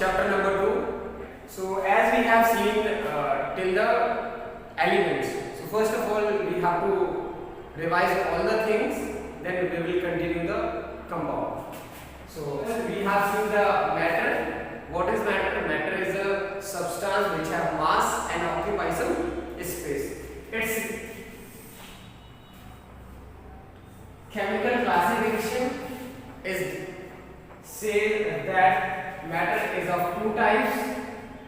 chapter number 2. So as we have seen till the elements. So first of all we have to revise all the things, then we will continue the compound. So we have seen the matter. What is matter? Matter is a substance which have mass and occupies some space. Its chemical classification is say that matter is of two types.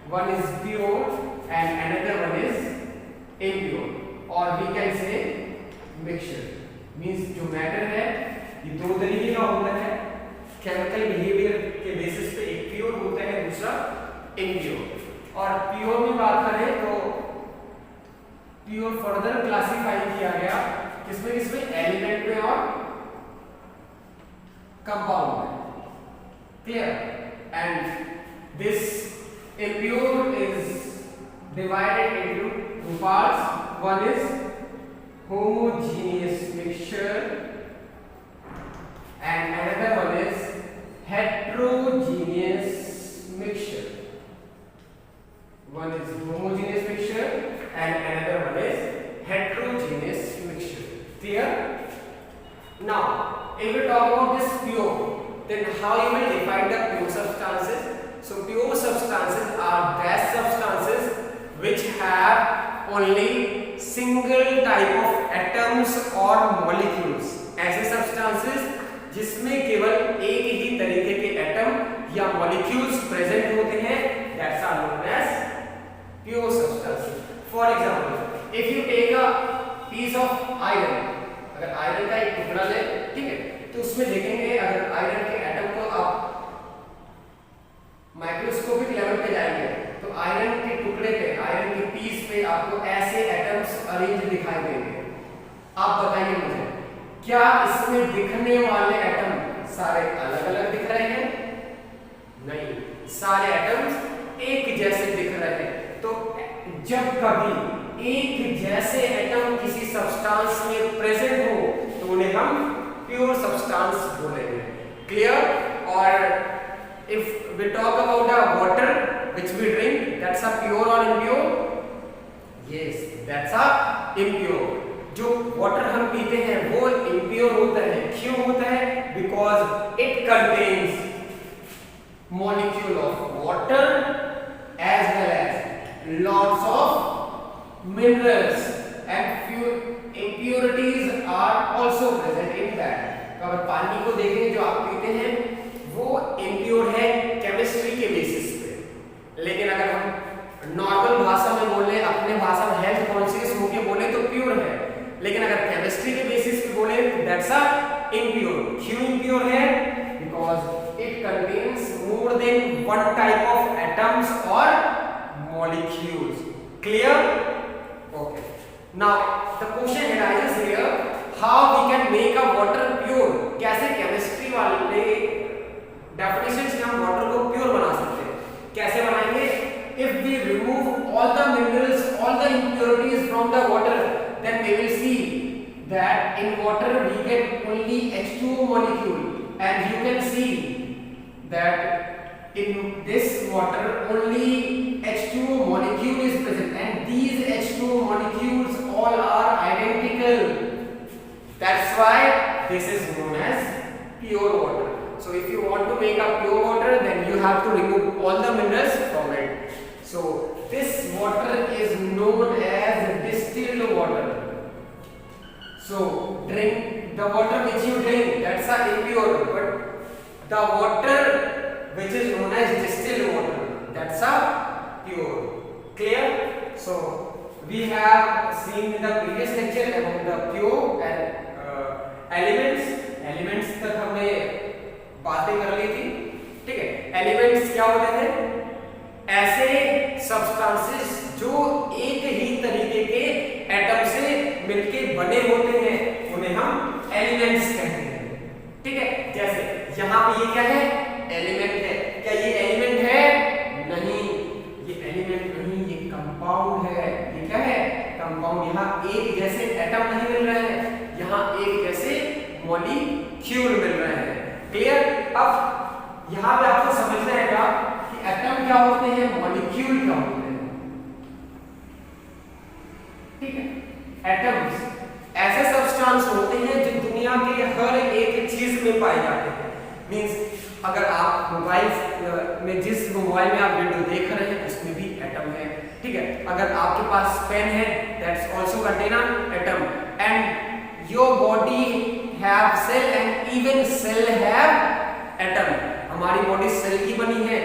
One is pure and another one is impure, or we can say mixture. Means जो matter है ये दो तरीके का होता है chemical behaviour के basis पे, एक प्योर होता है दूसरा इम्प्योर। और प्योर में बात करें तो प्योर फर्दर क्लासिफाई किया गया किसमें किसमें, एलिमेंट में और कंपाउंड में। Clear? And this impure is divided into two parts. One is homogeneous mixture and another one is heterogeneous mixture. One is homogeneous mixture and another one is heterogeneous mixture. Clear? Now if we talk about this pure, then how you will define the pure substances? So pure substances are gas substances which have only single type of atoms or molecules. ऐसे substances जिसमें केवल एक ही तरीके के atom या molecules present होते हैं, that's are known as pure substances. For example, if you take a piece of iron, अगर आयरन का एक टुकड़ा ले, ठीक है, तो उसमें देखेंगे अगर आयरन के एटम को आप माइक्रोस्कोपिक लेवल पे जाएंगे तो आयरन के टुकड़े पे, आयरन के पीस पे आपको ऐसे एटम्स अरेंज दिखाई देंगे। आप बताइए मुझे, क्या इसमें दिखने वाले एटम सारे अलग-अलग दिख रहे हैं? नहीं, सारे एटम्स एक जैसे दिख रहे हैं। तो जब कभी एक जैसे एटम किसी सब्सटेंस में प्रेजेंट हो तो उन्हें हम प्योर सब्सटेंस बोलेंगे। क्लियर? और if we talk about the water which we drink, that's a pure or impure? Yes, that's a impure. जो water हम पीते हैं वो impure होता है। क्यों होता है? Because it contains molecule of water as well as lots of minerals and few impurities are also present in that. तो अगर पानी को देखें जो आप पीते हैं वो इम्प्योर है केमिस्ट्री के बेसिस पे, लेकिन अगर हम नॉर्मल भाषा में बोले, अपने भाषा में हेल्थ कॉन्शियस होके बोले तो प्योर है, लेकिन अगर केमिस्ट्री के बेसिस पे बोले दैट्स अ इम्प्योर। क्यों इम्प्योर है? Because it contains more than one type of atoms और molecules. Clear? Okay, now the question arises here, how we can make a water pure? कैसे केमिस्ट्री वाले definition से हम water को pure बना सकते हैं? कैसे बनाएंगे? If we remove all the minerals, all the impurities from the water, then we will see that in water we get only H2O molecule, and you can see that in this water only H2O molecule is present, and these H2O molecules all are identical. That's why this is known as pure water. So if you want to make a pure water, then you have to remove all the minerals from it. So this water is known as distilled water. So drink the water which you drink, that's a impure, but the water which is known as distilled water, that's a pure. Clear? So we have seen in the previous lecture about the pure and elements. Elements तक हमने बातें कर ली थी, ठीक है। Elements क्या होते हैं? ऐसे सब्सटेंसेस जो एक ही तरीके के एटम से मिलके बने होते हैं उन्हें हम एलिमेंट्स कहते हैं, ठीक है। जैसे यहाँ पे ये क्या है? एलिमेंट है। क्या ये एलिमेंट है? नहीं, ये एलिमेंट नहीं, ये कंपाउंड है। ये क्या है? कंपाउंड। यहाँ एक जैसे एटम नहीं मिल रहे हैं, यहाँ एक जैसे मॉलिक्यूल मिल रहे हैं। क्लियर? अब यहाँ पे आपको समझना है कि एटम क्या होते हैं, मॉलिक्यूल क्या होते हैं, ठीक है। एटम्स ऐसे सब्सटेंस होते हैं जो दुनिया के हर एक चीज में पाए जाते हैं। मींस अगर आप मोबाइल में, जिस मोबाइल में आप वीडियो देख रहे हैं उसमें भी एटम है, ठीक है। अगर आपके पास पेन है, that's also contain atom. And your body have cell and even cell have atom. हमारी बॉडी सेल की बनी है,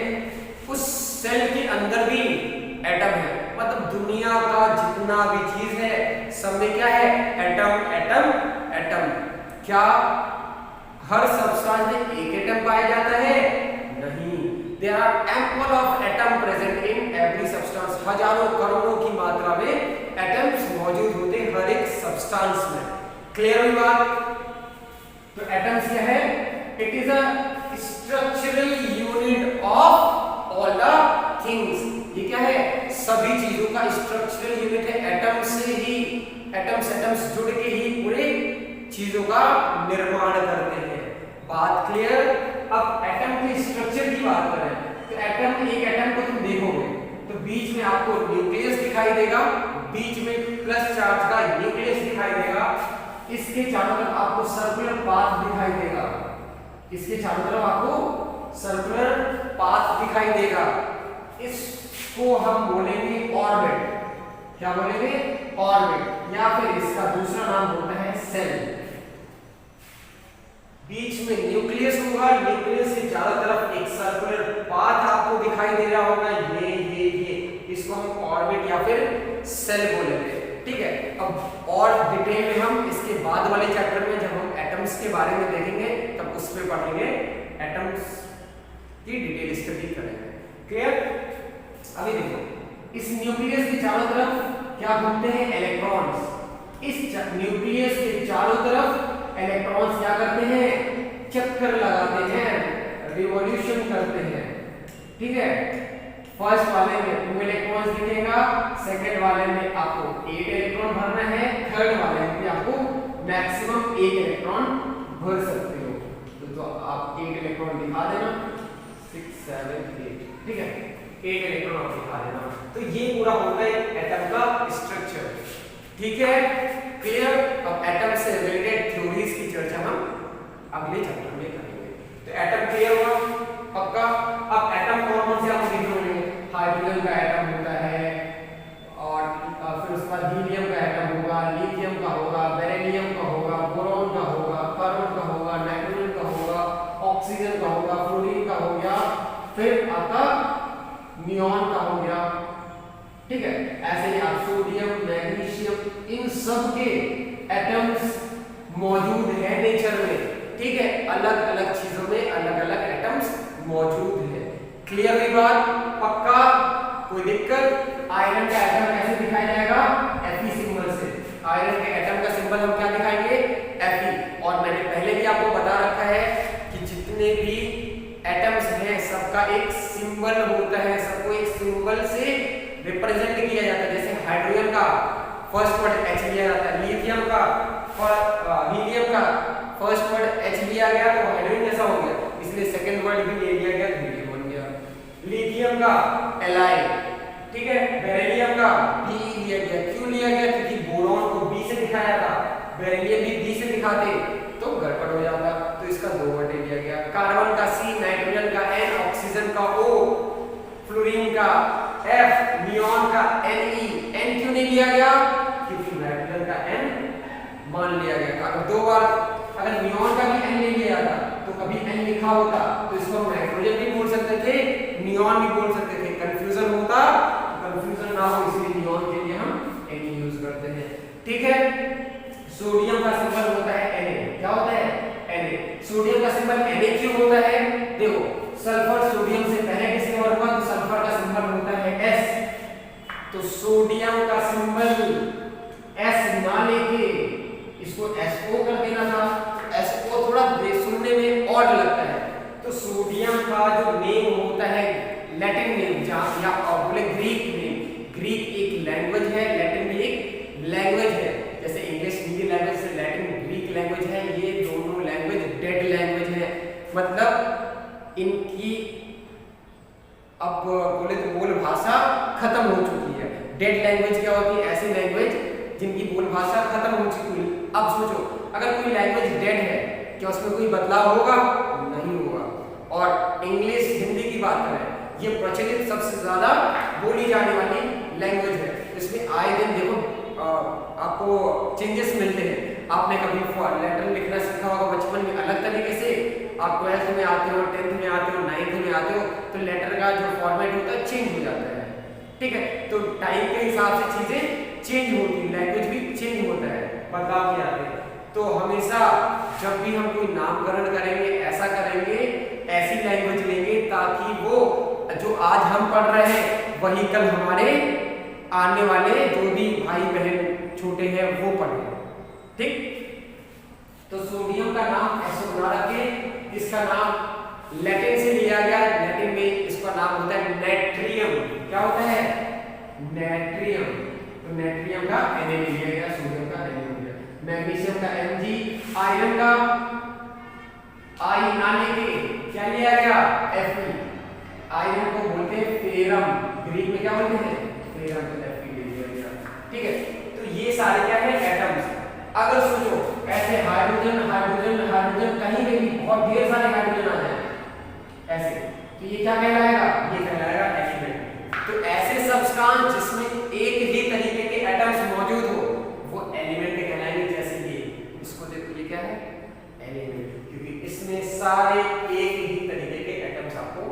उस सेल के अंदर भी एटम है। मतलब दुनिया का जितना भी चीज है सब में क्या है, एटम एटम एटम। क्या हर सब्सटेंस में एक एटम पाया जाता है? नहीं। There are ample of atom present in every substance. हजारों करोड़ों की मात्रा में एटम्स मौजूद होते हैं हर एक सब्सटेंस में। क्लियर हुई बात? तो एटम्स क्या है? It is a structural unit of all the things. ये क्या है? सभी चीजों का स्ट्रक्चरल यूनिट है। एटम से ही एटम्स जुड़ के ही पूरे चीजों का निर्माण करते हैं। बात क्लियर? अब एटम के स्ट्रक्चर की बात करें तो एटम, एक एटम को तुम देखोगे तो बीच में आपको न्यूक्लियस दिखाई देगा, बीच में प्लस चार्ज का न्यूक्लियस दिखाई देगा, इसके चारों तरफ आपको सर्कुलर पाथ दिखाई देगा, इसके चारों तरफ आपको सर्कुलर पाथ दिखाई देगा। इसको हम बोलेंगे ऑर्बिट। क्या बोलेंगे? ऑर्बिट। या फिर इसका दूसरा नाम होता है सेल। बीच में न्यूक्लियस होगा, न्यूक्लियस के चारों तरफ एक सर्कुलर पाथ आपको दिखाई दे रहा होगा, ये इसको हम ऑर्बिट या फिर सेल बोलेंगे, ठीक है। अब और डिटेल में हम इसके बाद वाले चैप्टर में जब हम एटम्स के बारे में देखेंगे तब उस पे पढ़ेंगे, एटम्स की डिटेल स्टडी करेंगे। क्लियर? अभी देखो, इस न्यूक्लियस के चारों तरफ क्या घूमते हैं? इलेक्ट्रॉन्स। इस न्यूक्लियस के चारों तरफ इलेक्ट्रॉन्स क्या करते हैं? चक्कर लगाते हैं, रिवॉल्यूशन करते हैं, ठीक है। फर्स्ट वाले में 2 इलेक्ट्रॉन्स दिखेगा, सेकंड वाले में आपको 8 इलेक्ट्रॉन भरना है, थर्ड वाले में भी आपको मैक्सिमम 1 इलेक्ट्रॉन भर सकते हो। तो आप 8 इलेक्ट्रॉन दिखा देना, 6 7 8, ठीक है, 8 इलेक्ट्रॉन आप दिखा देना। तो ये पूरा होता है एटम का स्ट्रक्चर, ठीक है। क्लियर? अब एटम से रिलेटेड थ्योरीज की चर्चा हम अगले चैप्टर में करेंगे। तो एटम क्लियर हुआ पक्का? अब एटम कौन से आपको दिख रहे हैं? हाइड्रोजन का एटम होता है, और फिर उसके बाद हीलियम का एटम होगा, लिथियम का होगा, बेरिलियम का होगा, बोरॉन का होगा, कार्बन का होगा, नाइट्रोजन का होगा, ऑक्सीजन का होगा, फ्लोरीन का हो गया, फिर आपका नियॉन का हो गया, ठीक है। ऐसे ही आप सोडियम, मैग्नीशियम, इन सब के एटम्स मौजूद है नेचर में, ठीक है। अलग अलग चीजों में अलग अलग एटम्स मौजूद है। क्लियर हुई बात? पक्का? कोई दिक्कत? आयरन का एटम कैसे दिखाया जाएगा? Fe सिंबल से। आयरन के एटम का सिंबल हम क्या दिखाएंगे? Fe। और मैंने पहले भी आपको बता रखा है कि जितने भी एटम्स हैं सबका एक सिंबल होता है, सबको एक सिंबल से रिप्रेजेंट किया जाता है। जैसे हाइड्रोजन का फर्स्ट वर्ड H लिया जाता है, लिथियम का और हीलियम का फर्स्ट वर्ड H लिया गया तो हाइड्रोजन जैसा हो गया, इसलिए सेकंड वर्ड भी ले लिया गया, हीलियम बन गया। लिथियम का Li, ठीक है। बेरिलियम का Be लिया गया। क्यों लिया गया? क्योंकि बोरॉन को B से दिखाया था, बेरिलियम भी B से दिखाते तो गड़बड़ हो जाता, तो इसका 2 वर्ड लिया गया। कार्बन का C, नाइट्रोजन का N, ऑक्सीजन का O, फ्लोरीन का F, नियॉन का Ne। N क्यों नहीं लिया गया? क्योंकि नाइट्रोजन का N मान लिया गया। अगर 2 बार अगर नियॉन का भी N ले लिया जाता तो कभी N लिखा होता तो इसको हम नाइट्रोजन भी बोल सकते थे, नियॉन भी बोल सकते थे, कंफ्यूजन होता, कंफ्यूजन ना हो इसलिए नियॉन के लिए हम Ne यूज करते हैं, ठीक है। सोडियम का सिंबल होता है Na। क्या होता है? Na। सोडियम का सिंबल Na क्यों होता है? देखो, सल्फर सोडियम से पहले डिस्कवर हुआ तो सल्फर का सिंबल होता है S। तो सोडियम का सिंबल S ना लेके इसको SO कर देना था। SO थोड़ा सुनने में ऑड लगता है, तो सोडियम का जो नेम होता है लैटिन नेम, या बोले ग्रीक नेम। ग्रीक एक लैंग्वेज है, लैटिन भी एक लैंग्वेज है। जैसे इंग्लिश हिंदी लैंग्वेज से लैटिन ग्रीक लैंग्वेज है, ये दोनों लैंग्वेज डेड लैंग्वेज है। मतलब इनकी अब बोले तो बोल भाषा खत्म हो चुकी है। डेड लैंग्वेज क्या होती है? ऐसी लैंग्वेज जिनकी बोल भाषा खत्म हो चुकी है। अब सोचो, अगर कोई लैंग्वेज डेड है, क्या उसमें कोई बदलाव होगा? नहीं होगा। और इंग्लिश, हिंदी की बात करें, ये प्रचलित सबसे ज्यादा बोली जाने वाली लैंग्वेज है। इसमें आए दिन देखो आपको चेंजेस मिलते हैं। आपने कभी लेटर लिखना सीखा होगा बचपन में अलग तरीके से, आप 12th में आते हो, 10th में आते हो, 9th में आते हो, तो लेटर का जो फॉर्मेट होता है चेंज हो जाता है। ठीक है, तो टाइम के हिसाब से चीजें चेंज होती है, लैंग्वेज भी चेंज होता है, बदलाव भी आते हैं। तो हमेशा जब भी हम कोई नामकरण करेंगे, ऐसा करेंगे, ऐसी लैंग्वेज लेंगे ताकि वो जो आज हम पढ़ रहे हैं वही कल हमारे आने वाले जो भी भाई बहन छोटे हैं वो पढ़े। ठीक, तो सोडियम का नाम ऐसे बना रखे, इसका नाम लैटिन से लिया गया। लैटिन में इसका नाम होता है नेट्रियम। क्या होता है? नेट्रियम। तो नेट्रियम का Na लिया गया, सोडियम का Na लिया, मैग्नीशियम का Mg, आयरन का I ना लेके क्या लिया गया? Fe। आयरन को बोलते हैं फेरम, ग्रीक में क्या बोलते हैं? फेरम, तो Fe ले लिया गया। ठीक है, तो ये सारे क्या है? एटम्स। अगर सोचो ऐसे हाइड्रोजन हाइड्रोजन हाइड्रोजन कहीं पे भी बहुत ढेर सारे हाइड्रोजन आ जाए ऐसे, तो ये क्या कहलाएगा? ये कहलाएगा एलिमेंट। तो ऐसे सब्सटेंस जिसमें एक ही तरीके के एटम्स मौजूद हो वो एलिमेंट कहलाएंगे। जैसे ये, इसको देखो, ये क्या है? एलिमेंट, क्योंकि इसमें सारे एक ही तरीके के एटम्स आपको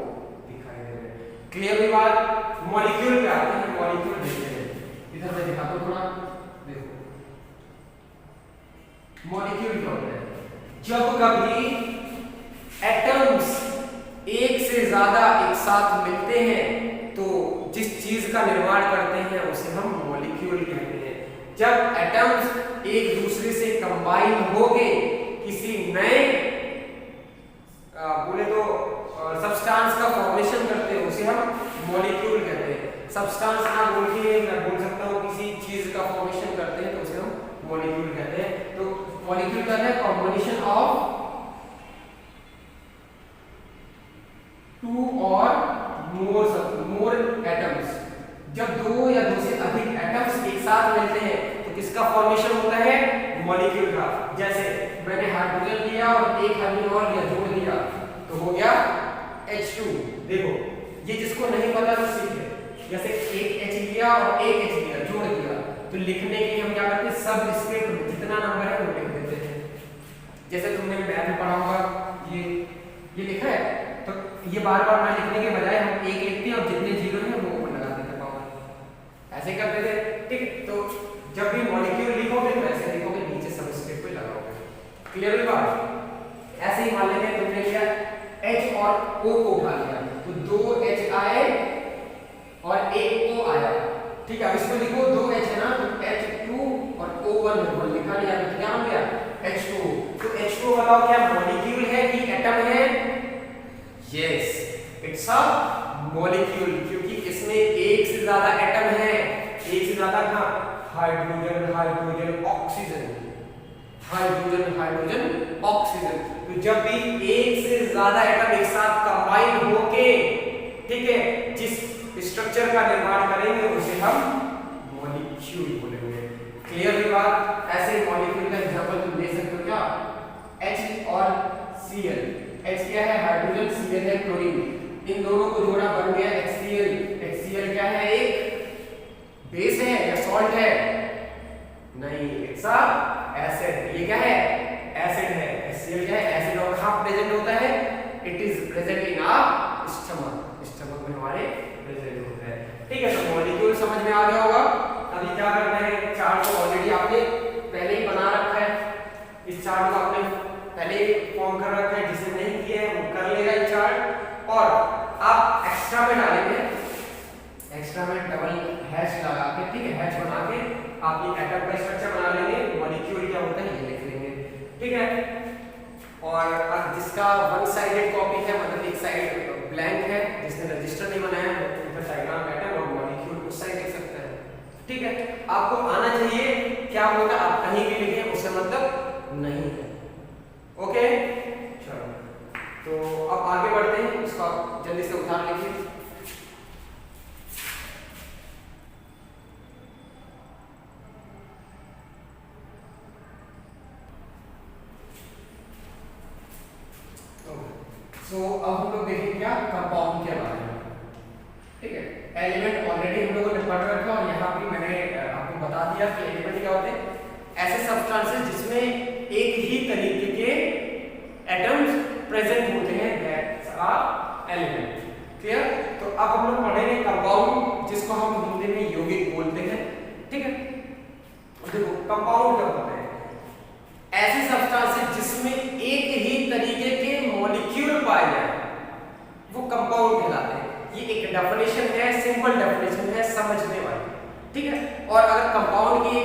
दिखाई दे रहे हैं। क्लियर हुई बात? मॉलिक्यूल पे आते हैं, मॉलिक्यूल देखते हैं। इधर मैं दिखाता हूं थोड़ा, देखो मॉलिक्यूल क्या होता है? जब कभी एटम्स एक से ज्यादा एक साथ मिलते हैं तो जिस चीज का निर्माण करते हैं उसे हम मॉलिक्यूल कहते हैं। जब एटम्स एक दूसरे से कंबाइन होके किसी नए बोले तो सब्सटेंस का फॉर्मेशन करते हैं उसे हम मॉलिक्यूल कहते हैं। सब्सटेंस ना बोल के मैं बोल सकता हूँ किसी चीज का फॉर्मेशन करते हैं तो उसे हम मॉलिक्यूल कहते हैं। तो मॉलिक्यूल का है कॉम्बिनेशन ऑफ टू और मोर एटम्स। जब दो या दो से अधिक एटम्स एक साथ मिलते हैं तो किसका फॉर्मेशन होता है? मॉलिक्यूल का। जैसे मैंने हाइड्रोजन लिया और एक हाइड्रोजन और लिया, जोड़ दिया तो हो गया H2। देखो ये जिसको नहीं पता वो सीखे, जैसे एक H लिया और एक H लिया, जोड़ दिया, तो लिखने के लिए हम क्या करते हैं? सब स्क्रिप्ट जितना नंबर है वो लिख देते हैं। जैसे तुमने मैथ में पढ़ा होगा, ये लिखा है तो ये बार बार ना लिखने के बजाय हम एक लिखते हैं और जितने जीरो हैं वो ऊपर लगा देते हैं पावर, ऐसे करते थे। ठीक, तो जब भी मॉलिक्यूल लिखोगे तो ऐसे लिखोगे, नीचे सबस्क्रिप्ट पे लगाओगे। क्लियर हुई बात? ऐसे ही मान लेते हैं तुमने लिया H और O को उठा लिया तो दो H आए और एक O आया। ठीक है, अब इसको लिखो, दो H है ना तो H2 और O1 है, लिखा नहीं जाता, क्या हो गया? H2। तो H2 बताओ क्या मॉलिक्यूल है कि एटम है? यस, इट्स अ मॉलिक्यूल, क्योंकि इसमें एक से ज्यादा एटम है। एक से ज्यादा कहां? Hydrogen hydrogen oxygen, hydrogen hydrogen oxygen. तो जब भी एक से ज्यादा एटम एक साथ कंबाइन होके, ठीक है, जिस स्ट्रक्चर का निर्माण करेंगे उसे हम मॉलिक्यूल बोलेंगे। क्लियर हुई बात? ऐसे मॉलिक्यूल का एग्जांपल तुम ले सकते हो क्या? H और Cl। H क्या है? हाइड्रोजन, Cl है क्लोरीन। इन दोनों को जोड़ा बन गया HCl। HCl क्या है? एक बेस है या सॉल्ट है? नहीं, इट्स अ एसिड। ये क्या है? एसिड है। HCl क्या है? एसिड। और कहां प्रेजेंट होता है? It is present in our stomach. Stomach में हमारे प्रेजेंट होता है। ठीक है, तो मॉलिक्यूल समझ में आ गया होगा। अभी क्या करना है? चार्ट को ऑलरेडी आपने पहले ही बना रखा है। इस चार्ट को आपने पहले ही फॉर्म कर रखा है, जिसे नहीं किया है वो कर लेगा ये चार्ट। और आप एक्स्ट्रा में डालेंगे, एक्स्ट्रा में डबल हैश लगा के, ठीक है, हैश बना के आप ये एटम का स्ट्रक्चर बना लेंगे। मॉलिक्यूल क्या होता है ये लिख लेंगे। ठीक है, और जिसका वन साइडेड कॉपी है, मतलब एक साइड ब्लैंक है, जिसने रजिस्टर नहीं बनाया है, तो डायग्राम एटम और मॉलिक्यूल उस साइड लिख सकते हैं। ठीक है, आपको आना चाहिए। क्या होगा? आप कहीं भी लिखें उससे मतलब नहीं है। ओके, चलो, तो अब आगे बढ़ते हैं। इसको आप जल्दी से उतार लीजिए। किया कि एलिमेंट क्या होते हैं, ऐसे सब्सटेंसेस जिसमें एक ही तरीके के एटम्स प्रेजेंट होते हैं, दैट्स आर एलिमेंट। क्लियर? तो अब हम लोग पढ़ेंगे कंपाउंड, जिसको हम हिंदी में यौगिक बोलते हैं। ठीक है, देखो कंपाउंड क्या होता है, ऐसे सब्सटेंसेस जिसमें एक ही तरीके के मॉलिक्यूल पाए जाए वो कंपाउंड कहलाते हैं। ये एक डेफिनेशन है, सिंपल डेफिनेशन है, समझने वाली। ठीक है, और अगर कंपाउंड की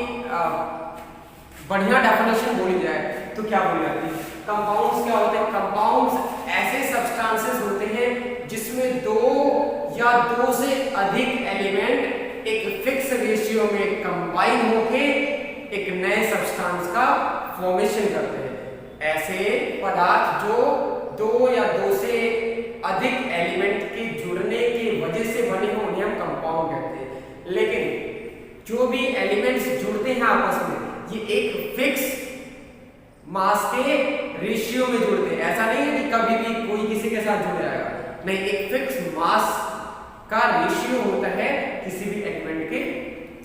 बढ़िया डेफिनेशन बोली जाए तो क्या बोली जाती है, कंपाउंड्स क्या होते हैं, कंपाउंड्स ऐसे सब्सटेंसेस होते हैं जिसमें दो या दो से अधिक एलिमेंट एक फिक्स रेशियो में कंबाइन होके एक नए सब्सटेंस का फॉर्मेशन करते हैं। ऐसे पदार्थ जो दो या दो से अधिक एलिमेंट के जुड़ने की वजह से बने हो उन्हें हम कंपाउंड कहते हैं। लेकिन जो भी एलिमेंट्स जुड़ते हैं आपस में ये एक फिक्स मास के रेशियो में जुड़ते हैं। ऐसा नहीं है कि कभी भी कोई किसी के साथ जुड़ जाएगा, नहीं, एक फिक्स मास का रेशियो होता है किसी भी एलिमेंट के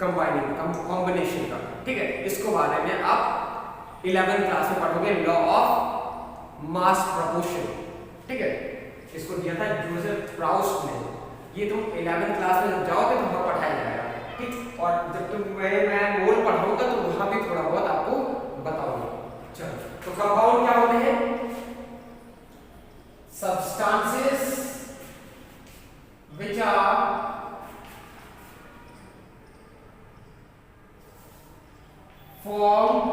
कंबाइनिंग कॉम्बिनेशन का। ठीक है, इसको बारे में आप 11th क्लास में पढ़ोगे, लॉ ऑफ मास प्रोपोर्शन। ठीक है, इसको दिया था जोसेफ प्राउस्ट ने। ये तुम 11th क्लास में जब जाओगे तो वहां पढ़ाया जाएगा। ठीक, और जब मैं मोल पढ़ाऊंगा तो वहां भी थोड़ा बहुत आपको बताऊंगा। चलो, तो कंपाउंड क्या होते हैं, substances which are formed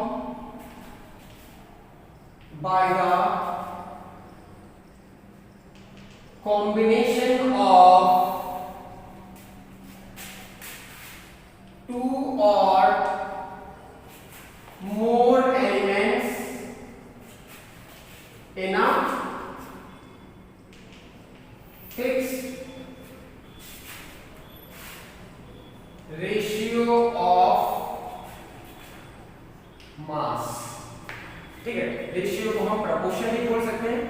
by the combination of two or more elements in a fixed ratio of mass। ठीक है, रेशियो को हम प्रोपोर्शन भी बोल सकते हैं।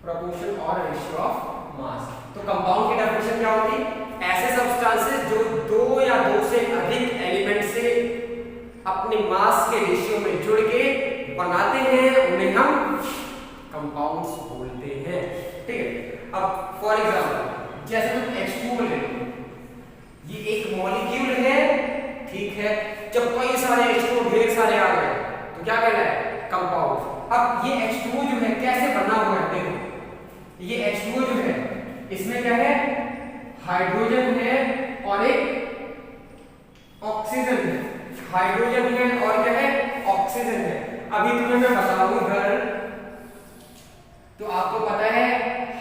प्रोपोर्शन और रेशियो ऑफ मास। तो कंपाउंड की डेफिनेशन क्या होती है, ऐसे सब्सटेंसेस जो दो या दो से अधिक एलिमेंट से अपने मास के रेशियो में जुड़ के बनाते हैं उन्हें हम कंपाउंड्स बोलते हैं। ठीक है, अब फॉर एग्जांपल जैसे तुम H2O ले लो, ये एक मॉलिक्यूल है। ठीक है, जब कई सारे H2O ढेर सारे आ गए तो क्या कहना है, कंपाउंड। अब ये H2O जो है कैसे बना हुआ है, देखो ये H2O जो है इसमें क्या है, हाइड्रोजन है और एक ऑक्सीजन है। हाइड्रोजन है और क्या है, ऑक्सीजन है। अभी तुम्हें मैं बताऊंगा तो आपको पता है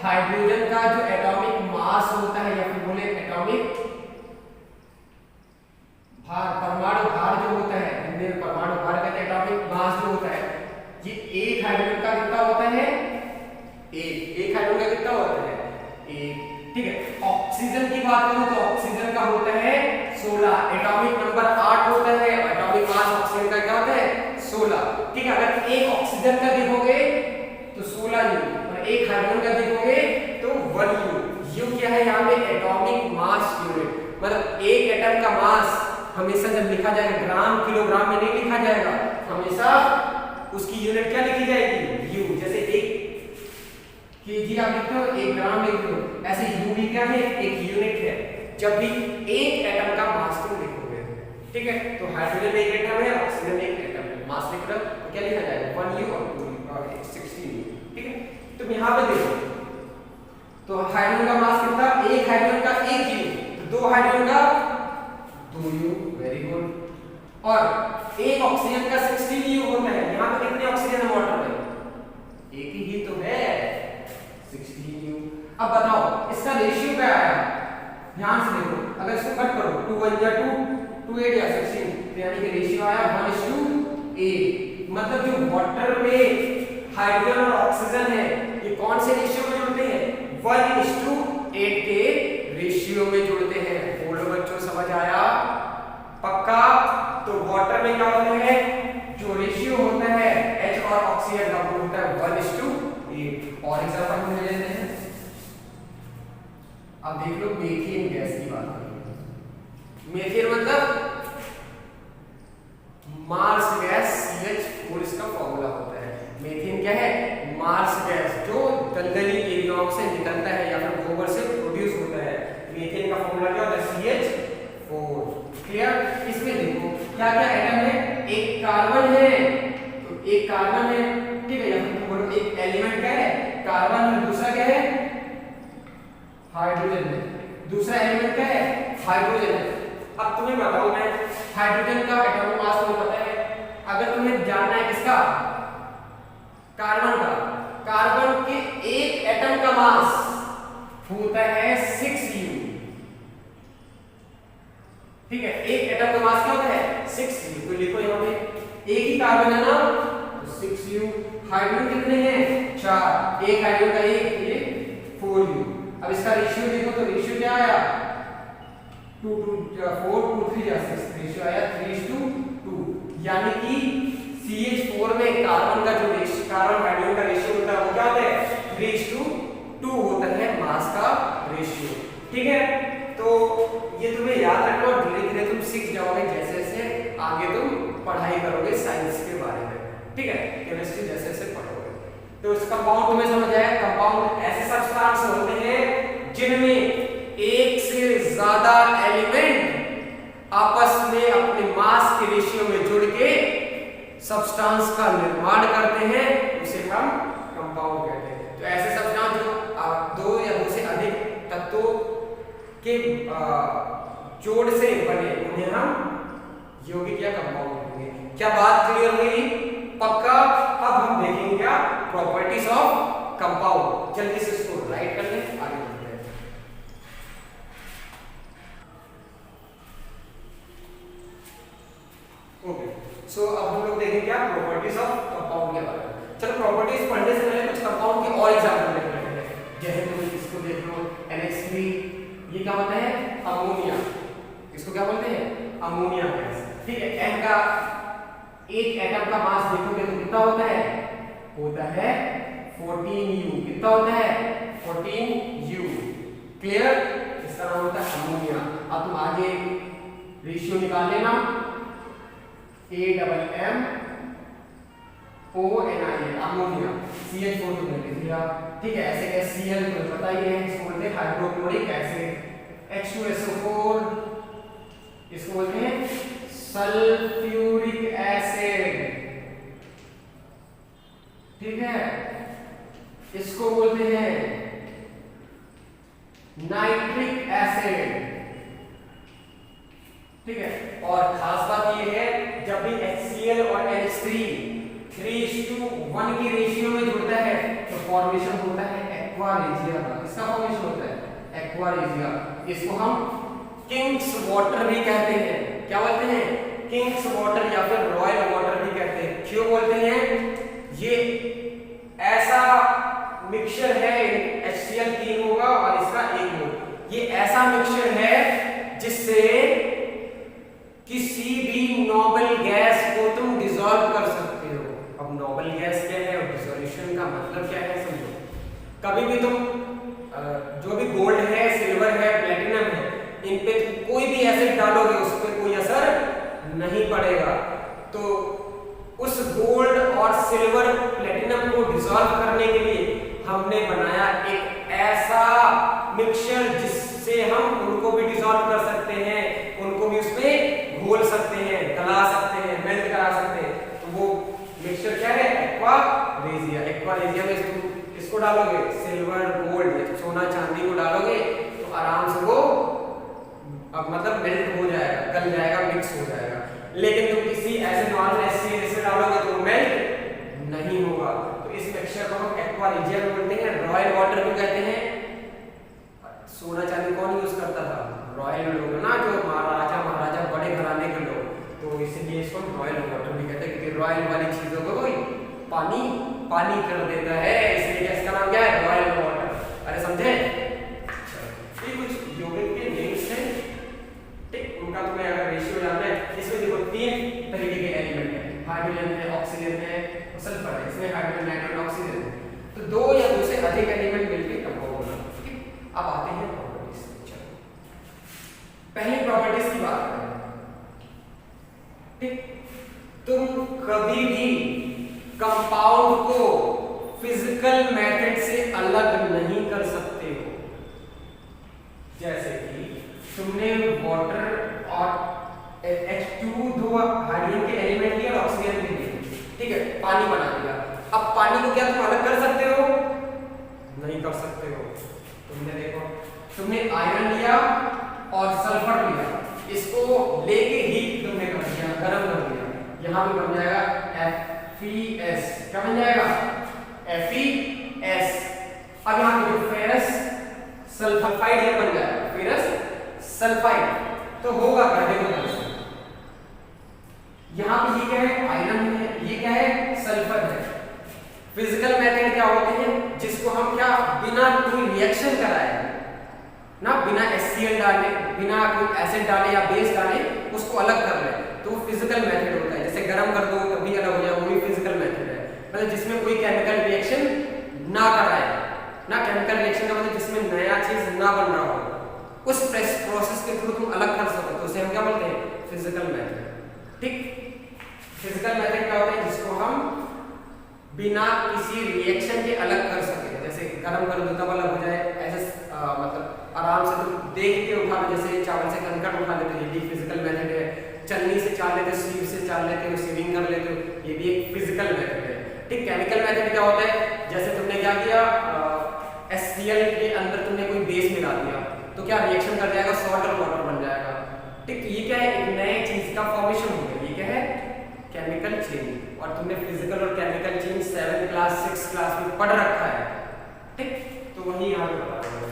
हाइड्रोजन का जो एटॉमिक मास होता है या फिर बोले एटॉमिक भार, परमाणु भार जो होता है, हिंदी में परमाणु भार कहते हैं, एटॉमिक मास जो होता है, ये एक हाइड्रोजन का कितना होता है, एक हाइड्रोजन का कितना होता है, एक। ठीक है, ऑक्सीजन की बात करूं तो ऑक्सीजन का होता है 16, एटॉमिक नंबर 8 होता है, एटॉमिक मास ऑक्सीजन का क्या होता है 16। ठीक है, अगर एक ऑक्सीजन का देखोगे तो 16 यू और एक हाइड्रोजन का देखोगे तो 1 यू। यू क्या है यहाँ पे, एटॉमिक मास यूनिट। मतलब एक एटम का मास हमेशा जब लिखा जाएगा ग्राम किलोग्राम में नहीं लिखा जाएगा, हमेशा उसकी यूनिट क्या लिखी जाएगी, यू। जैसे 1 केजी आप लिखते हो, 1 ग्राम लिखते हो, ऐसे यू भी क्या है, एक यूनिट है जब भी एक एटम का मास तुम लिखोगे। ठीक है, तो हाइड्रोजन में एक एटम है, ऑक्सीजन में एक एटम है, मास लिख रहे हो तो क्या लिखा जाएगा, 1 यू और 2 यू और 16 यू। ठीक है, तुम यहाँ पे देखो तो हाइड्रोजन का मास कितना, एक हाइड्रोजन का 1 यू, तो 2 हाइड्रोजन का 2 यू, वेरी गुड। और एक ऑक्सीजन का 16 यू होता है। यहाँ पे कितने ऑक्सीजन है वाटर में, एक ही तो है, 16 यू। अब बताओ इसका रेशियो क्या आया, ध्यान से देखो, अगर इसको कट करो 2 1 या 2 2 8 या 16, तो यानी कि रेशियो आया 1:8। मतलब जो वाटर में हाइड्रोजन और ऑक्सीजन है ये कौन से रेशियो में जुड़ते हैं, 1:8 के रेशियो में जुड़ते हैं। बोलो बच्चों, समझ आया, पक्का। तो वाटर में क्या होता है, जो रेशियो होता है H और ऑक्सीजन का वो होता है 1:8। और एग्जांपल हम ले लेते हैं गैस CH4 इसका फॉर्मूला होता है। मीथेन क्या है? मार्स गैस, जो दलदली एरियाओं से निकलता है या फिर गोबर से प्रोड्यूस होता है। मीथेन का फॉर्मूला क्या होता है? CH4। क्लियर? इसमें देखो क्या क्या एटम है, एक कार्बन है, तो एक कार्बन है, ठीक है, या फिर तुम बोलो एक एलिमेंट क्या है? कार्बन है, दूसरा क्या है? हाइड्रोजन है, दूसरा एलिमेंट क्या है? हाइड्रोजन है। अब तुम्हें बताऊं मैं, हाइड्रोजन का एटॉमिक मास तुम्हें पता है, अगर तुम्हें जानना है किसका? कार्बन का। कार्बन के एक एटम का मास होता है 6u, ठीक है, एक एटम का मास क्या होता है? 6u। तो लिखो यहां पे एक ही कार्बन है ना, तो 6u। हाइड्रोजन कितने हैं? 4, एक हाइड्रोजन का एक, ये 4u। अब इसका रेशियो देखो, तो रेशियो क्या आया? 2 2 4 2 3 6, रेशियो आया 3:2। यानी कि CH4 में कार्बन का जो रेशियो, कार्बन हाइड्रोजन का रेशियो होता है वो क्या होता है? 3:2 होता है मास का रेशियो। ठीक है, तो ये तुम्हें याद रखना और धीरे धीरे तुम सीख जाओगे जैसे जैसे आगे तुम पढ़ाई करोगे साइंस के बारे में। ठीक है, केमिस्ट्री जैसे जैसे पढ़ोगे तो इसका कंपाउंड तुम्हें समझ आया। कंपाउंड ऐसे सब्सटेंस होते हैं जिनमें एक से ज्यादा एलिमेंट आपस में अपने मास के रेशियो में जुड़ के सब्सटेंस का निर्माण करते हैं, उसे हम कंपाउंड कहते हैं। तो ऐसे सब्सटेंस जो दो या दो से अधिक तत्वों के जोड़ से बने उन्हें हम यौगिक या कंपाउंड कहेंगे। क्या बात क्लियर हुई? पक्का? अब हम देखेंगे क्या? Properties of compound. जल्दी से इसको राइट कर लें, आगे बढ़ते हैं। ओके, सो अब हम लोग देखेंगे क्या? प्रॉपर्टीज ऑफ कंपाउंड के बारे में। चलो, प्रॉपर्टीज पढ़ने से पहले कुछ कंपाउंड के और एग्जांपल देख लेते हैं। जैसे तुम इसको देख लो, NH3, ये क्या होता है? अमोनिया। इसको क्या बोलते हैं? Ammonia gas. ठीक है, N का एक एटम का मास देखोगे तो कितना होता है? होता है 14u। कितना होता है? 14u। क्लियर? इसका नाम होता है अमोनिया। अब तुम आगे रेशियो निकाल लेना, AMMONIA, अमोनिया। CH4 तुमने लिख दिया। ठीक है, ऐसे कैसे Cl तुम्हें पता ही है, इसको बोलते हैं हाइड्रोक्लोरिक एसिड। H2SO4, इसको बोलते हैं सल्फ्यूरिक एसिड। ठीक है, इसको बोलते हैं नाइट्रिक एसिड। ठीक है, और खास बात ये है, जब भी HCl और NH3 3:1 की रेशियो में जुड़ता है तो फॉर्मेशन होता है एक्वा रेजिया का। इसका फॉर्मेशन होता है एक्वा रेजिया। इसको हम किंग्स वाटर भी कहते हैं। क्या बोलते हैं? किंग्स वाटर या फिर रॉयल वाटर भी कहते हैं। क्यों बोलते हैं? ये ऐसा मिक्सचर है, HCl 3 होगा और इसका 1 मोल। ये ऐसा मिक्सचर है जिससे किसी भी नोबल गैस को तुम डिसॉल्व कर सकते हो। अब नोबल गैस क्या है और डिसोल्यूशन का मतलब क्या है समझो। कभी भी तुम जो भी गोल्ड है, सिल्वर है, प्लेटिनम है, इन पे कोई भी एसिड डालोगे उस पर कोई असर नहीं पड़ेगा। तो उस गोल्ड और सिल्वर, प्लेटिनम को डिसॉल्व करने के लिए हमने बनाया एक ऐसा मिक्सचर जिससे हम उनको भी डिसॉल्व कर सकते हैं, उनको भी उसमें घोल सकते हैं, गला सकते हैं, मेल्ट करा सकते हैं। तो वो मिक्सचर क्या है? Aqua regia. एक्वा रेजिया में इसको डालोगे, सिल्वर, गोल्ड, सोना चांदी को डालोगे तो आराम से वो अब मतलब मेल्ट हो जाएगा, गल जाएगा, मिक्स हो जाएगा। लेकिन तुम किसी ऐसे नॉर्मल HCl से डालोगे तो मेल्ट नहीं होगा। तो इस मिक्सचर को हम एक्वा रेजिया बोलते हैं। रॉयल वाटर भी कहते हैं। सोना चांदी कौन यूज करता था? रॉयल लोग ना, जो महाराजा महाराजा बड़े घराने के लोग। तो इसलिए इसको रॉयल वाटर भी कहते हैं, क्योंकि रॉयल वाली चीजों को कोई पानी पानी कर देता है, इसलिए इसका नाम क्या है? Royal water. अरे समझे? ये कुछ यौगिक के नेम्स हैं, ठीक, उनका तुम्हें अगर रेशियो जानना है, इसमें देखो 3 तरीके के एलिमेंट हैं, हाइड्रोजन है, ऑक्सीजन है और सल्फर है। इसमें हाइड्रोजन, नाइट्रोजन, ऑक्सीजन है। तो 2 या 2 से अधिक एलिमेंट मिलकर कंपाउंड बना। ठीक, अब आते हैं प्रॉपर्टीज। चलो, पहली प्रॉपर्टीज की बात करें। ठीक, तुम कभी भी कंपाउंड को फिजिकल मेथड से अलग नहीं कर सकते हो। जैसे कि तुमने वाटर और H2 दो हाइड्रोजन के एलिमेंट लिए और ऑक्सीजन के लिए, ठीक है, पानी बना दिया। अब पानी को क्या तुम अलग कर सकते हो? नहीं कर सकते हो। तुमने देखो, तुमने आयरन लिया और सल्फर लिया, इसको लेके हीट तुमने कर दिया, गर्म कर दिया, यहाँ पे बन जाएगा FeS। क्या बन जाएगा? FeS। अब यहाँ पे जो फेरस सल्फाइड ये बन जाएगा, फेरस सल्फाइड। तो होगा क्या? देखो यहाँ पे ये क्या है? आयरन है, ये क्या है? सल्फर है। फिजिकल मेथड क्या होते हैं? जिसको हम क्या बिना कोई रिएक्शन कराए ना, बिना HCl डाले, बिना कोई एसिड डाले या बेस डाले उसको अलग कर ले, तो वो फिजिकल मेथड होता है। जैसे गर्म कर दो तभी अलग हो जाए, वो भी फिजिकल मेथड है। मतलब जिसमें कोई केमिकल रिएक्शन ना कराए, ना केमिकल रिएक्शन का मतलब जिसमें नया चीज ना बन रहा हो, उस प्रोसेस के थ्रू तुम अलग कर सको, तो उसे हम क्या बोलते हैं? Physical method. ठीक, फिजिकल मेथड क्या होता है? जिसको हम बिना किसी रिएक्शन के अलग कर सके। जैसे गरम कर दो तब अलग हो जाए, ऐसे मतलब आराम से तुम देख के उठा लो, जैसे चावल से कंकड़ उठा लेते हो, ये भी फिजिकल मेथड है। चलनी से चाल लेते हो, सीव से चाल लेते हो, सीविंग कर लेते हो, ये भी एक फिजिकल मेथड है। ठीक, केमिकल मेथड क्या होता है? जैसे तुमने क्या किया, HCl के अंदर तुमने कोई बेस मिला दिया, तो क्या रिएक्शन कर जाएगा? सॉल्ट और वाटर बन जाएगा। ठीक, ये क्या है? एक नए चीज का फॉर्मेशन हो गया। ये क्या है? Chemical change. और तुमने फिजिकल और chemical change 7th class 6th class में पढ़ रखा है। ठीक, तो वही यहाँ पे बता रहा हूँ।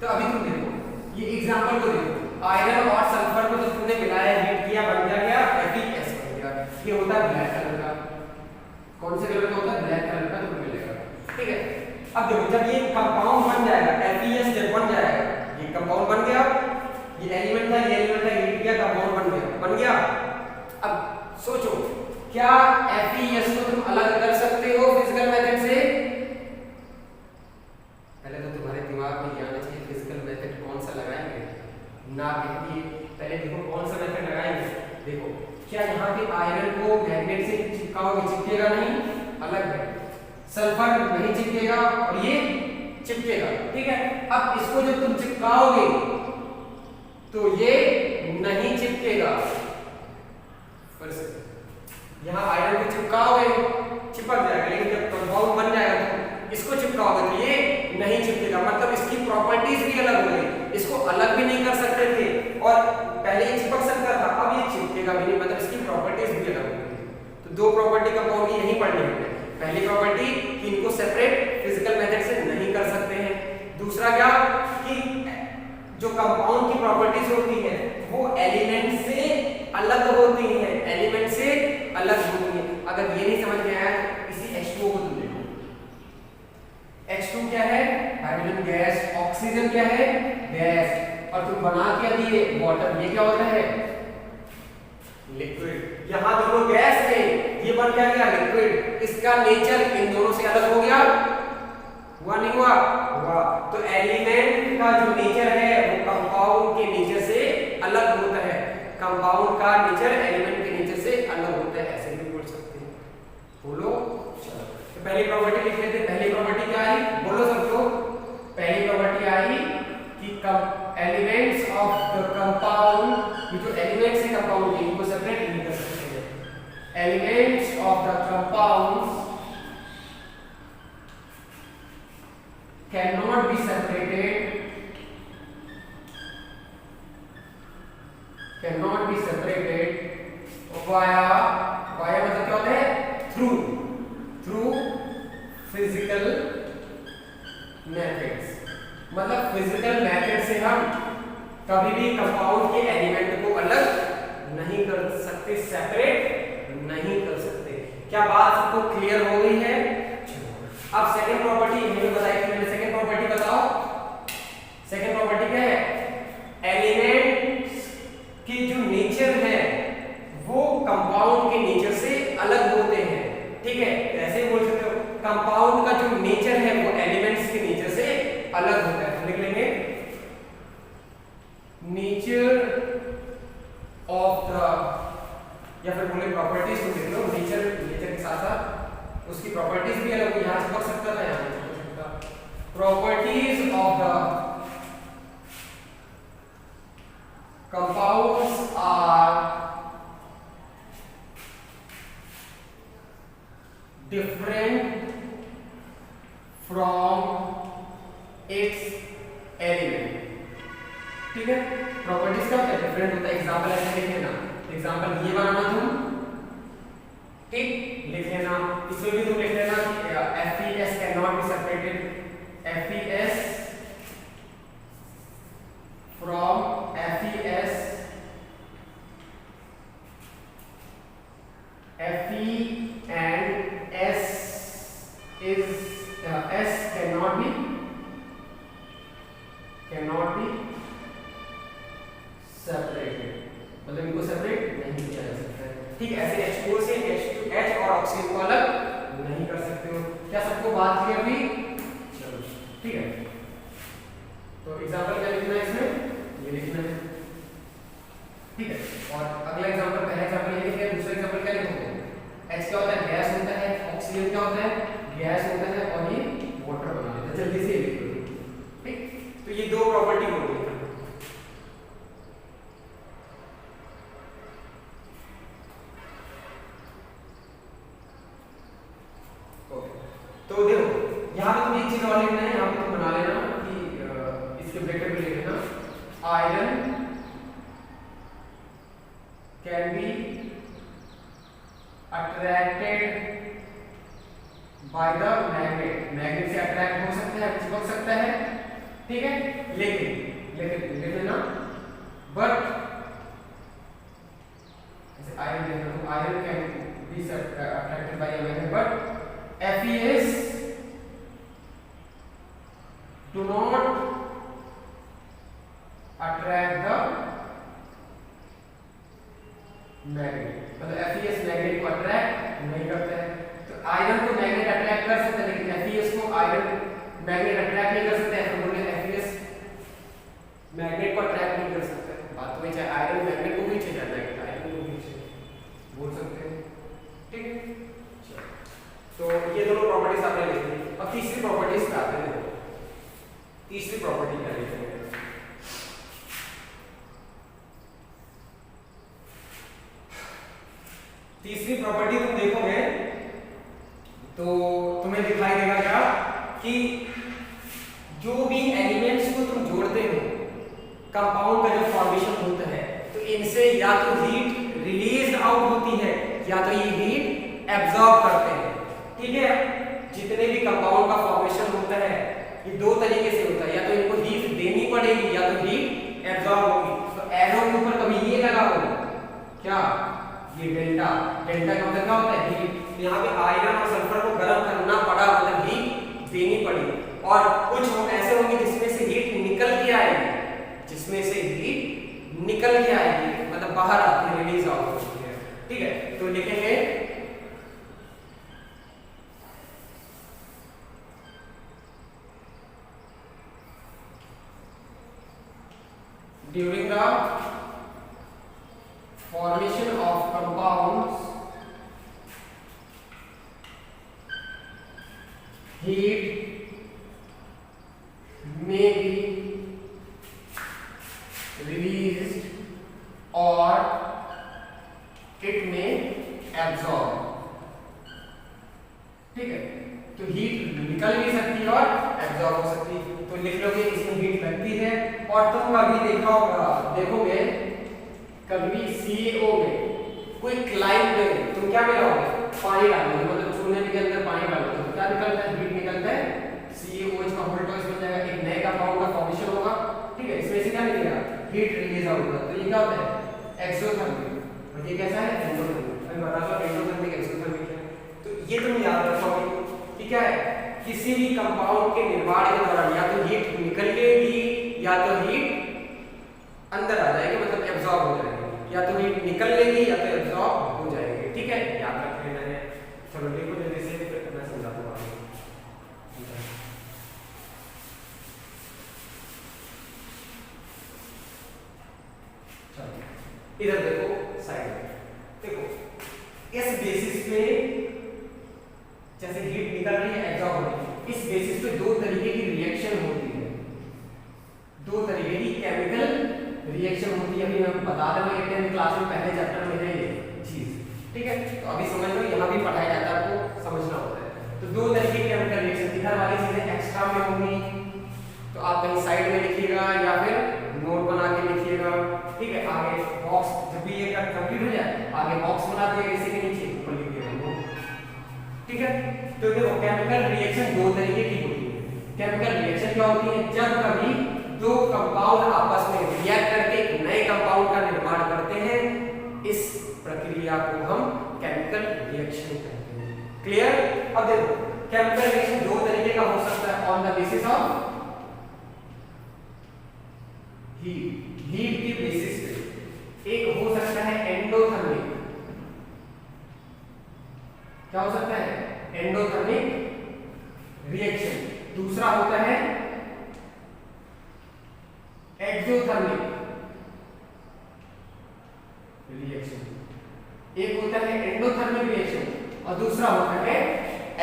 तो अभी तुम देखो, ये एग्जांपल को देखो, आयरन और सल्फर को तो तुमने मिलाया, हीट किया, बन गया FeS बन गया। ये होता है ब्लैक कलर का। कौन से कलर का होता है? ब्लैक कलर का तुम्हें मिलेगा। ठीक है, अब देखो, जब ये कंपाउंड बन जाएगा, FeS जब बन जाएगा, ये कंपाउंड बन गया, ये एलिमेंट था, ये एलिमेंट था, हीट किया, कंपाउंड बन गया। अब सोचो, क्या FeS को तुम अलग कर सकते हो फिजिकल मेथड से? पहले तो तुम्हारे दिमाग में ये आना चाहिए फिजिकल मेथड कौन सा लगाएंगे ना, कहती पहले देखो कौन सा मेथड लगाएंगे। देखो, क्या यहाँ पे आयरन को मैग्नेट से चिपकाओगे? चिपकेगा नहीं, अलग है। सल्फर नहीं चिपकेगा और ये चिपकेगा। ठीक है, अब इसको जब तुम चिपकाओगे तो ये नहीं चिपकेगा। फिर से यहाँ आयरन को चिपकाओगे, चिपक जाएगा, लेकिन जब कंपाउंड बन जाएगा तो इसको चिपकाओगे तो ये नहीं चिपकेगा। मतलब इसकी प्रॉपर्टीज भी अलग हो गई, इसको अलग भी नहीं कर सकते थे, और पहले ये चिपक सकता था, अब ये चिपकेगा भी नहीं, मतलब इसकी प्रॉपर्टीज भी अलग हो गई। तो दो प्रॉपर्टी कंपाउंड की यही पढ़नी है। पहली प्रॉपर्टी कि इनको सेपरेट फिजिकल मेथड से नहीं कर सकते हैं। दूसरा क्या कि जो कंपाउंड की प्रॉपर्टीज होती है वो एलिमेंट से अलग होती हैं, एलिमेंट से अलग होती हैं। अगर ये नहीं समझ में आया तो इसी H2O को तुम देखो, H2 क्या है? Hydrogen gas. ऑक्सीजन क्या है? गैस। और तुम बना क्या दिए? वाटर। ये क्या होता है? लिक्विड। यहाँ दोनों गैस थे, ये बन क्या गया? लिक्विड। इसका नेचर इन दोनों से अलग हो गया, हुआ नहीं हुआ? हुआ। तो एलिमेंट का जो नेचर है वो कंपाउंड के नेचर से अलग होता है। कंपाउंड का नेचर एलिमेंट के नेचर से अलग होता है, ऐसे भी बोल सकते हैं। बोलो, चलो तो पहली प्रॉपर्टी लिख लेते हैं। पहली प्रॉपर्टी क्या आई? बोलो सब लोग। पहली प्रॉपर्टी आई कि एलिमेंट्स ऑफ द कंपाउंड, ये जो एलिमेंट्स है कंपाउंड के, इनको सेपरेट नहीं कर सकते हैं। Elements of the compound cannot be separated via मतलब क्या होता है? through physical methods। मतलब फिजिकल मेथड से हम कभी भी कंपाउंड के एलिमेंट को अलग नहीं कर सकते, सेपरेट नहीं कर सकते। क्या बात सबको क्लियर हो गई है? अब सेकंड प्रॉपर्टी हमें बताई थी, मैंने सेकंड प्रॉपर्टी बताओ। सेकंड प्रॉपर्टी क्या है? एलिमेंट्स की जो नेचर है वो कंपाउंड के नेचर से अलग होते हैं। ठीक है, ऐसे बोल सकते हो कंपाउंड का जो नेचर है वो एलिमेंट्स के नेचर से अलग होता है। तो लिख लेंगे नेचर ऑफ द, या फिर बोले प्रॉपर्टीज को देख लो, nature different from its element. ठीक है, प्रॉपर्टीज का क्या डिफरेंट होता है, एग्जांपल ऐसे लिख लेना, एग्जांपल ये बनाना तुम, ठीक, लिख लेना, इसमें भी तुम लिख लेना कि FeS can not be separated, FeS from FeS, Fe and S is S cannot be separated, मतलब इनको सेपरेट नहीं किया जा सकता है। ठीक, ऐसे H2O से H और ऑक्सीजन को अलग नहीं कर सकते हो। क्या सबको बात क्लियर हुई? चलो ठीक है, तो एग्जांपल क्या लिखना है इसमें, ये लिखना है। ठीक है, और अगला एग्जांपल, पहला एग्जांपल ये लिखिए, दूसरा एग्जांपल क्या लिखोगे? H क्या होता है? गैस होता है, ऑक्सीजन क्या होता है? गैस होता है, और ये वाटर बना देता है। जल्दी से लिख लो। ठीक, तो ये दो प्रॉपर्टी हो गई। तो देखो यहाँ पे तुम एक चीज और लिखना है, यहाँ पे तुम बना लेना कि इसके ब्रैकेट में लिखना iron can be attracted by the magnet, magnet से अट्रैक्ट हो सकता है, चिपक सकता है। ठीक है, लेकिन लिख लेना बट जैसे आयरन लिखना, तो iron can be attracted by a magnet but FeS do not attract the magnet, मतलब FeS मैग्नेट को अट्रैक्ट नहीं करता है। तो आयरन को मैग्नेट अट्रैक्ट कर सकता है, लेकिन FeS को आयरन मैग्नेट अट्रैक्ट नहीं कर सकता है। तो बोलते हैं FeS मैग्नेट को अट्रैक्ट नहीं कर सकता है। बात तो वही, चाहे आयरन मैग्नेट को खींचे जाता है, आयरन को खींचे, बोल सकते हैं। ठीक है, तो ये दोनों प्रॉपर्टीज आपने लिखी। अब तीसरी प्रॉपर्टीज पे आते हैं। तीसरी प्रॉपर्टी क्या लिखेंगे? तीसरी प्रॉपर्टी तुम देखोगे तो तुम्हें दिखाई देगा क्या कि जो भी एलिमेंट्स को तुम जोड़ते हो, कंपाउंड का जो फॉर्मेशन होता है, तो इनसे या तो हीट रिलीज आउट होती है या तो ये हीट एब्जॉर्ब करते हैं। ठीक है, जितने भी कंपाउंड का फॉर्मेशन होता है ये दो तरीके से होता है, या तो इनको हीट देनी पड़ेगी या तो हीट एब्जॉर्ब होगी। तो एरो के ऊपर कभी ये लगा हो क्या, ये डेल्टा, डेल्टा का मतलब क्या होता है? हीट। तो यहाँ पे आयरन और सल्फर को गर्म करना पड़ा, मतलब हीट देनी पड़ी। और कुछ ऐसे होंगे जिसमें से हीट निकल के आएगी, जिसमें से हीट निकल के आएगी, मतलब बाहर आती है, रिलीज आउट होती है। ठीक है, तो लिखेंगे during the formation of compounds, heat may be released or it may absorb। ठीक है, तो हीट निकल भी सकती है और एब्जॉर्ब हो सकती है। तो लिख लोगे इसमें हीट लगती है। और तुम कभी देखोगे कभी CaO में कोई क्लाइंट में तुम क्या मिलाओगे? पानी डालोगे, मतलब चूने के अंदर पानी डालोगे तो क्या निकलता है? हीट निकलता है, CaOH का होल टॉइस बन जाएगा, एक नए कंपाउंड का फॉर्मेशन होगा। ठीक है, इसमें से क्या निकलेगा? हीट रिलीज आउट होगा। तो ये क्या होता है? एक्सोथर्मिक। और ये कैसा है? एंडोथर्मिक। मैं बता दूं एंडोथर्मिक एक्सोथर्मिक है। तो ये तुम याद रखोगे कि क्या है, किसी भी कंपाउंड के निर्माण के दौरान या तो हीट निकलेगी या तो हीट अंदर आ जाएगी, मतलब एब्जॉर्ब हो जाएगी, या तो हीट निकल लेगी या तो एब्जॉर्ब हो जाएगी। ठीक है, याद रख लेना है। चलो देखो जल्दी से, फिर मैं समझा दूंगा। चलो इधर देखो, साइड में देखो, इस बेसिस पे जैसे हीट निकल रही है, एब्जॉर्ब हो रही है, इस बेसिस पे दो तरीके की रिएक्शन होती है, दो तरीके की केमिकल रिएक्शन होती है। अभी मैं बता दूंगा, 10th क्लास में पहले चैप्टर में है ये चीज। ठीक है, तो अभी समझ लो, यहाँ भी पढ़ाया जाता है, आपको समझना होगा। तो देखो केमिकल रिएक्शन दो तरीके की होती है। केमिकल रिएक्शन क्या होती है? जब कभी दो कंपाउंड आपस में रिएक्ट करके एक नए कंपाउंड का निर्माण करते हैं, इस प्रक्रिया को हम केमिकल रिएक्शन कहते हैं। क्लियर? अब देखो केमिकल रिएक्शन दो तरीके का हो सकता है on the basis of heat के बेसिस पे। एक हो सकता है एंडोथर्मिक, क्या हो सकता है? Endothermic reaction. दूसरा होता है एक्सोथर्मिक रिएक्शन। एक होता है एंडोथर्मिक रिएक्शन और दूसरा होता है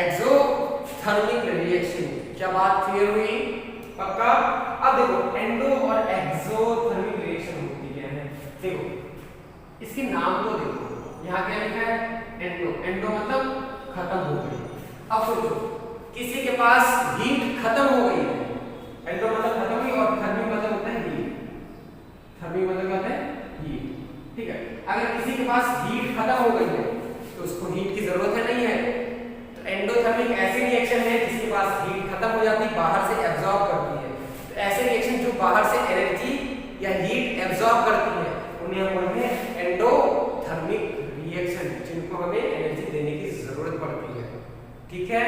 एक्सोथर्मिक रिएक्शन। क्या बात क्लियर हुई? पक्का? अब देखो एंडो और एक्सोथर्मिक रिएक्शन होती क्या है? देखो इसके नाम को देखो, यहाँ क्या लिखा है? एंडो। एंडो मतलब खत्म हो गई। अब सोचो किसी के पास हीट खत्म हो गई है, एंडो मतलब खत्म हुई और थर्मिक मतलब होता है हीट। थर्मिक मतलब क्या होता है? हीट। ठीक है, अगर किसी के पास हीट खत्म हो गई है तो उसको हीट की जरूरत है नहीं है, तो एंडोथर्मिक ऐसी रिएक्शन है जिसके पास हीट खत्म हो जाती है, बाहर से एब्जॉर्ब करती है। तो ऐसे रिएक्शन जो बाहर से एनर्जी या हीट एब्जॉर्ब करती है उन्हें हम बोलते हैं एंडोथर्मिक रिएक्शन, जिनको हमें एनर्जी देने की जरूरत पड़ती है। ठीक है,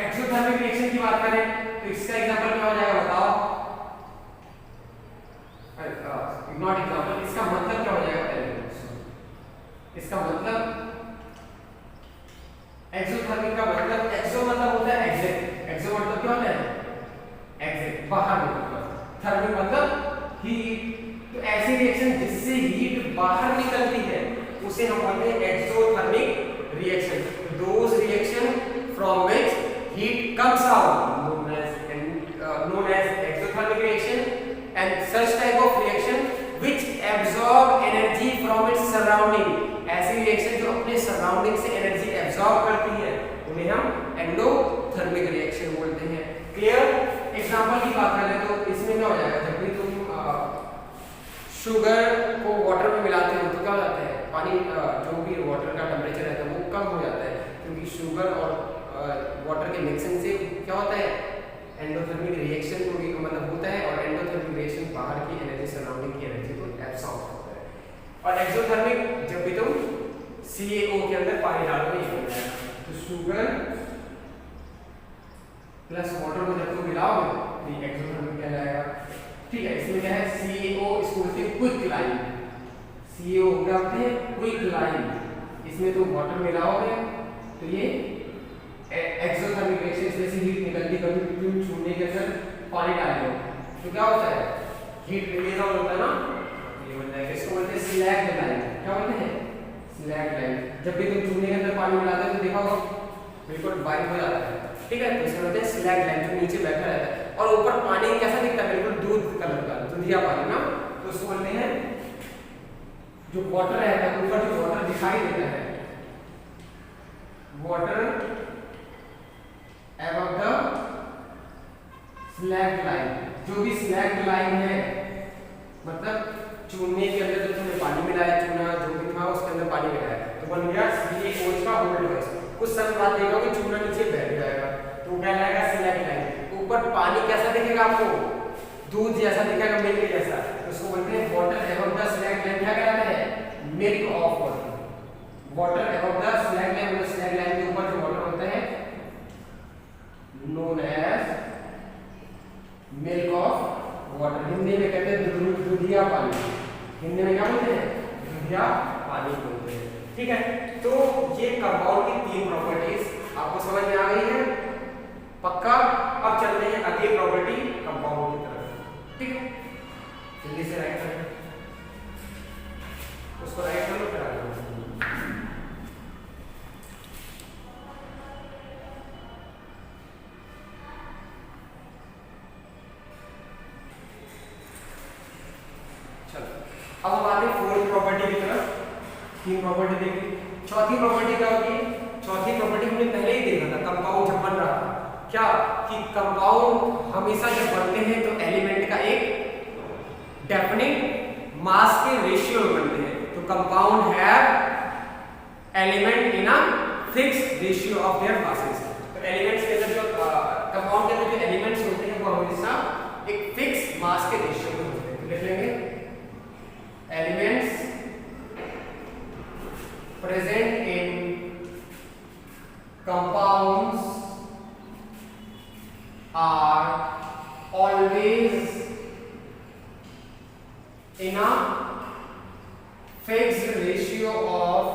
एक्सोथर्मिक रिएक्शन की बात करें तो इसका एग्जांपल क्या हो जाएगा बताओ? नॉट एग्जांपल, इसका मतलब क्या हो जाएगा? इसका मतलब एक्सोथर्मिक का मतलब, एक्सो मतलब होता है एग्जैक्ट। एक्सो मतलब क्या होता है? एग्जैक्ट, बाहर निकलना। थर्मिक मतलब हीट। तो ऐसी रिएक्शन जिससे हीट बाहर निकलती है उसे हम बोलते हैं exothermic reaction. Those reaction from which heat comes out known as exothermic reaction, and such type of reaction which absorb energy from its surrounding। ऐसी रिएक्शन जो अपने सराउंडिंग से एनर्जी एब्जॉर्ब करती है उन्हें हम एंडोथर्मिक रिएक्शन बोलते हैं। क्लियर? एग्जांपल की बात करें तो इसमें क्या हो जाएगा? जब भी तुम शुगर को वाटर में मिलाते हो तो क्या हो जाता है? पानी जो भी वाटर का टेम्परेचर रहता है वो कम हो जाता है, क्योंकि शुगर और वाटर के मिक्सिंग से क्या होता है? एंडोथर्मिक रिएक्शन को भी मतलब होता है, और एंडोथर्मिक रिएक्शन बाहर की एनर्जी सराउंडिंग की एनर्जी को एब्सॉर्ब करता है। और एक्सोथर्मिक जब भी तुम CaO के अंदर पानी डालोगे ये हो जाएगा। तो शुगर प्लस वाटर को जब तुम मिलाओगे तो ये एक्सोथर्मिक कहलाएगा। ठीक है, इसमें क्या है? CaO इसको बोलते हैं क्विक लाइन। CaO क्या होते हैं? Quick line. इसमें तुम वाटर मिलाओगे तो ये एक्सोथर्मिक रिएक्शन, इसमें से हीट निकलती, कभी तुम छूने के अंदर पानी डालोगे तो क्या होता है? हीट रिलीज आउट होता है ना, ये बन जाएगा। इसको बोलते हैं स्लैग लाइन। क्या बोलते हैं? Slag line. जब भी तुम छूने के अंदर पानी मिलाते हो तो देखा होगा बिल्कुल वाइट हो जाता है। ठीक है, तो इसको बोलते हैं स्लैग लाइन, जो नीचे बैठा रहता है और ऊपर पानी कैसा दिखता है? बिल्कुल दूध कलर का, दूधिया पानी ना। तो उसको बोलते हैं जो वाटर रहता है ऊपर जो वाटर दिखाई देता है, water above the slag line। जो भी slag line है मतलब चूने के अंदर जो तुमने पानी मिलाया, चूना जो भी था उसके अंदर पानी मिलाया तो बन गया CaO का होल्ड है। कुछ समय बाद देखो कि चूना नीचे बैठ जाएगा तो क्या आएगा? slag line। ऊपर पानी कैसा दिखेगा आपको? दूध जैसा दिखेगा, मिल्क जैसा। तो उसको बोलते हैं water above the slag line। क्या कहलाता है? Milk of water. Water above the slag line, मतलब slag line के ऊपर जो वाटर होता है known as milk of water। Hindi में कहते हैं दूधिया पानी। हिंदी में क्या बोलते हैं? दूधिया पानी बोलते हैं। ठीक है, तो ये कंपाउंड की तीन प्रॉपर्टीज आपको समझ में आ गई है? पक्का? अब चलते हैं अगली प्रॉपर्टी कंपाउंड की तरफ। ठीक है, जल्दी से राइट करें, उसको राइट करो फिर आगे। अब हम आते हैं फोर्थ प्रॉपर्टी की तरफ। तीन प्रॉपर्टी देखी, चौथी प्रॉपर्टी क्या होती है? चौथी प्रॉपर्टी हमने पहले ही देखा था, कंपाउंड जब बन रहा था क्या कि कंपाउंड हमेशा जब बनते हैं तो एलिमेंट का एक डेफिनिट मास के रेशियो में बनते हैं। तो compound have element in a fixed ratio of their masses. तो एलिमेंट्स के अंदर जो कंपाउंड के अंदर जो एलिमेंट्स होते हैं वो हमेशा एक फिक्स मास के रेशियो में होते हैं। तो लिख लेंगे elements present in compounds are always in a fixed ratio of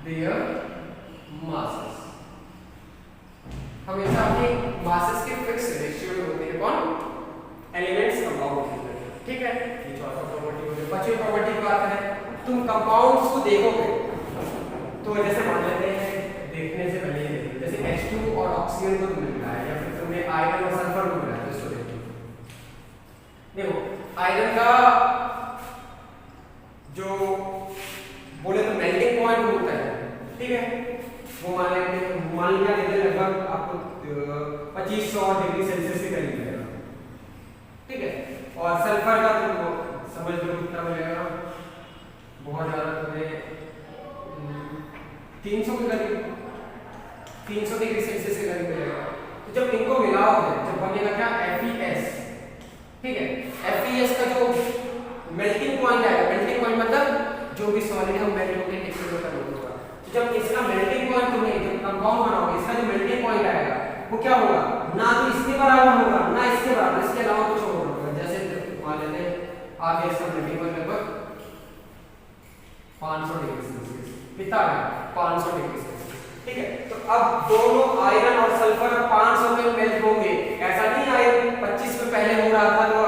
their masses। हमेशा अपने masses के फिक्स रेशियो में होते हैं कौन? एलिमेंट्स कंपाउंड के अंदर। ठीक है, ये चौथा प्रॉपर्टी हो गई। पांचवी प्रॉपर्टी की बात है, तुम कंपाउंड्स को देखोगे तो जैसे मान लेते हैं देखने से पहले जैसे H2 और ऑक्सीजन को तुमने मिला है या फिर तुमने आयरन और सल्फर को मिला है, देखो आयरन का जो बोले तो मेल्टिंग पॉइंट होता है, ठीक है, वो मान लिया लगभग आपको 2500 डिग्री सेल्सियस के करीब मिलेगा। ठीक है, और सल्फर का तो समझ लो कितना मिलेगा, बहुत ज्यादा तुम्हें 300 के करीब, 300 डिग्री सेल्सियस के करीब मिलेगा। तो जब इनको मिलाओगे जब बनेगा क्या? FeS। ठीक है, FeS का जो मेल्टिंग पॉइंट आएगा, मेल्टिंग पॉइंट मतलब जो भी सॉलिड है वो मेल्ट होकर लिक्विड में कन्वर्ट होगा। तो जब इसका मेल्टिंग पॉइंट तुम्हें जब कंपाउंड बनाओगे इसका जो मेल्टिंग पॉइंट आएगा वो क्या होगा? ना तो इसके बराबर होगा ना इसके बराबर, इसके अलावा कुछ और होगा। जैसे मान लेते हैं आप इसका मेल्टिंग पॉइंट लगभग 500 डिग्री सेल्सियस, कितना है? 500 डिग्री सेल्सियस। ठीक है, तो अब दोनों आयरन और सल्फर 500 में मेल्ट होंगे। ऐसा नहीं आयरन 25 पे पहले हो रहा था तो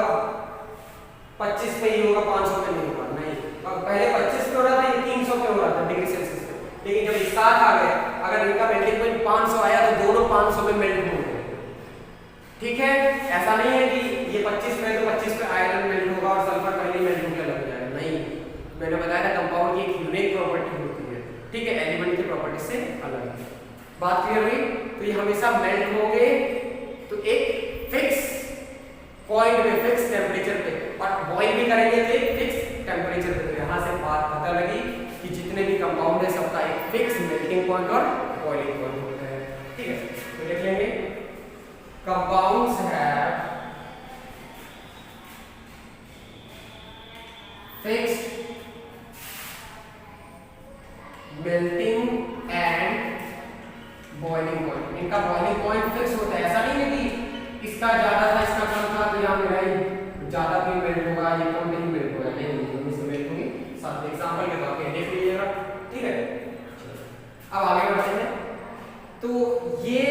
25 पे ही होगा, 500 पे नहीं होगा, नहीं। अब पहले 25 पे हो रहा था, ये 300 पे हो रहा था डिग्री सेल्सियस पे, लेकिन जब इस साथ आ गए, अगर इनका मेल्टिंग पॉइंट 500 आया तो दोनों 500 पे मेल्ट होंगे। ठीक है, ऐसा नहीं है कि ये 25 पे तो 25 पे आयरन मेल्ट होगा और सल्फर पहले मेल्ट होकर लग जाएगा, नहीं। मैंने बताया था कंपाउंड की एक यूनिक प्रॉपर्टी होती है, ठीक है, एलिमेंट की प्रॉपर्टी से अलग है। बात क्लियर हुई? तो ये हमेशा मेल्ट होंगे तो एक फिक्स पॉइंट पे, फिक्स टेम्परेचर पे, और बॉईल भी करेंगे तो एक फिक्स टेम्परेचर पे। तो यहाँ से बात पता लगी कि जितने भी कंपाउंड है सबका एक फिक्स मेल्टिंग पॉइंट और बॉइलिंग पॉइंट होता है। ठीक है, तो लिख लेंगे compounds have fixed melting and boiling point. इनका बॉइलिंग पॉइंट फिक्स होता है, ऐसा नहीं है कि इसका ज्यादा था इसका कम था तो यहाँ मेरा ही ज्यादा भी मेल्ट होगा ये कम नहीं मेल्ट होगा, नहीं दोनों से मेल्ट होंगे। साथ एग्जांपल के तौर पे देख लीजिएगा। ठीक है, अब आगे बढ़ते हैं। तो ये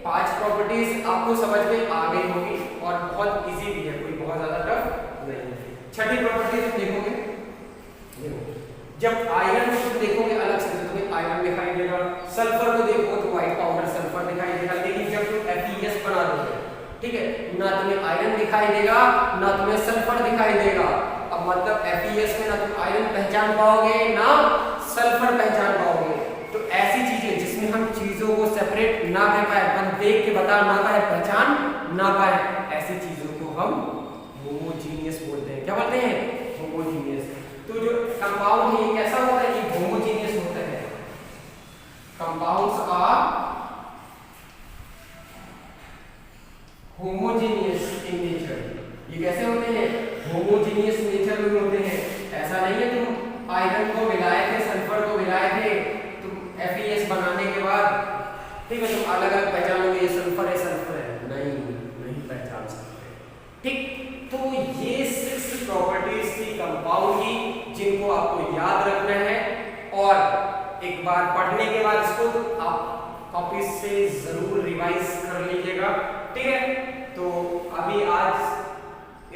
5 प्रॉपर्टीज आपको समझ में आ गई होगी और बहुत इजी भी है, कोई बहुत ज्यादा टफ नहीं है। छठी प्रॉपर्टी तुम देखोगे, जब आयरन को तुम देखोगे अलग से तो तुम्हें आयरन दिखाई देगा, सल्फर को देखो तो व्हाइट पाउडर सल्फर दिखाई देगा, लेकिन जब तुम FeS बना दोगे, ठीक है, ना तुम्हें आयरन दिखाई देगा ना तुम्हें सल्फर दिखाई देगा। अब मतलब FeS में ना तुम आयरन पहचान पाओगे ना सल्फर पहचान पाओगे। तो ऐसी चीजें जिसमें हम चीजों को सेपरेट ना कर पाए, हम देख के बता ना पाए, पहचान ना पाए, ऐसी चीजों को हम होमोजीनियस बोलते हैं। क्या बोलते हैं? होमोजीनियस। तो जो कंपाउंड है ये कैसा होता है? ये होमोजीनियस होता है। Compounds are homogeneous in nature. ये कैसे होते हैं? होमोजीनियस नेचर में होते हैं। ऐसा नहीं है तुम आयरन को मिलाए थे सल्फर को मिलाए थे तुम FeS बनाने के बाद, ठीक है, तुम अलग अलग पहचान लोगे ये सल्फर है नहीं पहचान सकते। ठीक, तो ये 6 प्रॉपर्टीज थी कंपाउंड की जिनको आपको याद रखना है और एक बार पढ़ने के बाद इसको आप कॉपी से जरूर रिवाइज कर लीजिएगा। ठीक है, तो अभी आज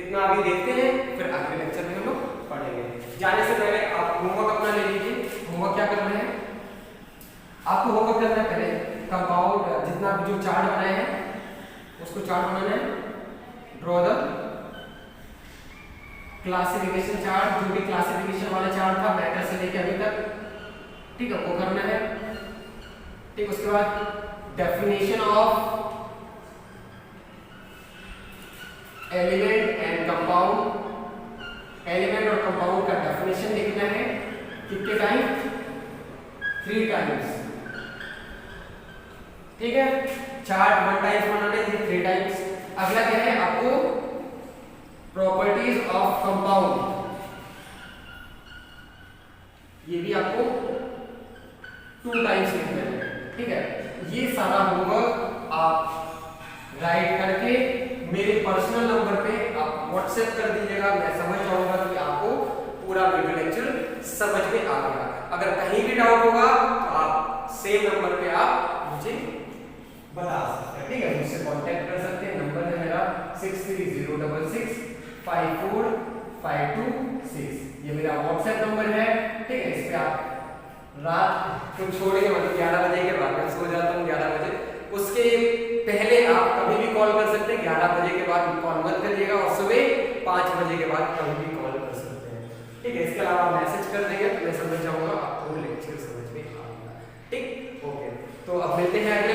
इतना अभी देखते हैं, फिर अगले लेक्चर में हम लोग पढ़ेंगे। जाने से पहले आप होमवर्क अपना ले लीजिए। होमवर्क क्या करना है आपको? होमवर्क करना है पहले कंपाउंड जितना भी जो चार्ट बनाए हैं उसको चार्ट बनाना है। ड्रॉ द क्लासिफिकेशन चार्ट, जो भी क्लासिफिकेशन वाला चार्ट था मैटर से लेके अभी तक, ठीक है, वो करना है। ठीक, उसके बाद definition of element and compound, element और कंपाउंड का डेफिनेशन लिखना है। कितने टाइम? 3 टाइम्स, ठीक है। चार्ट 1 टाइम्स बनाना है, 3 टाइम्स। अगला क्या है आपको प्रॉपर्टीज ऑफ कंपाउंड, ये भी आपको 2 टाइम्स लिखना है, ठीक है। ये सारा होमवर्क आप राइट करके मेरे पर्सनल नंबर पे आप व्हाट्सएप कर दीजिएगा। मैं समझ जाऊंगा कि आपको पूरा वीडियो लेक्चर समझ में आ गया। अगर कहीं भी डाउट होगा तो आप सेम नंबर पे आप मुझे बता सकते हैं, ठीक है। मुझसे कांटेक्ट कर सकते हैं। नंबर है मेरा 6306654526, ये मेरा व्हाट्सएप नंबर है, ठीक है। इस पे आप रात को छोड़िए, मतलब 11 बजे के बाद, मैं सो जाता हूँ 11 बजे, उसके पहले आप कभी भी कॉल कर सकते हैं। 11 बजे के बाद कॉल मत करिएगा और सुबह 5 बजे के बाद कभी भी कॉल कर सकते हैं, ठीक है। इसके अलावा मैसेज कर देंगे तो मैं समझ जाऊंगा आपको लेक्चर समझ में आ गया, ठीक। ओके, तो अब मिलते हैं अगले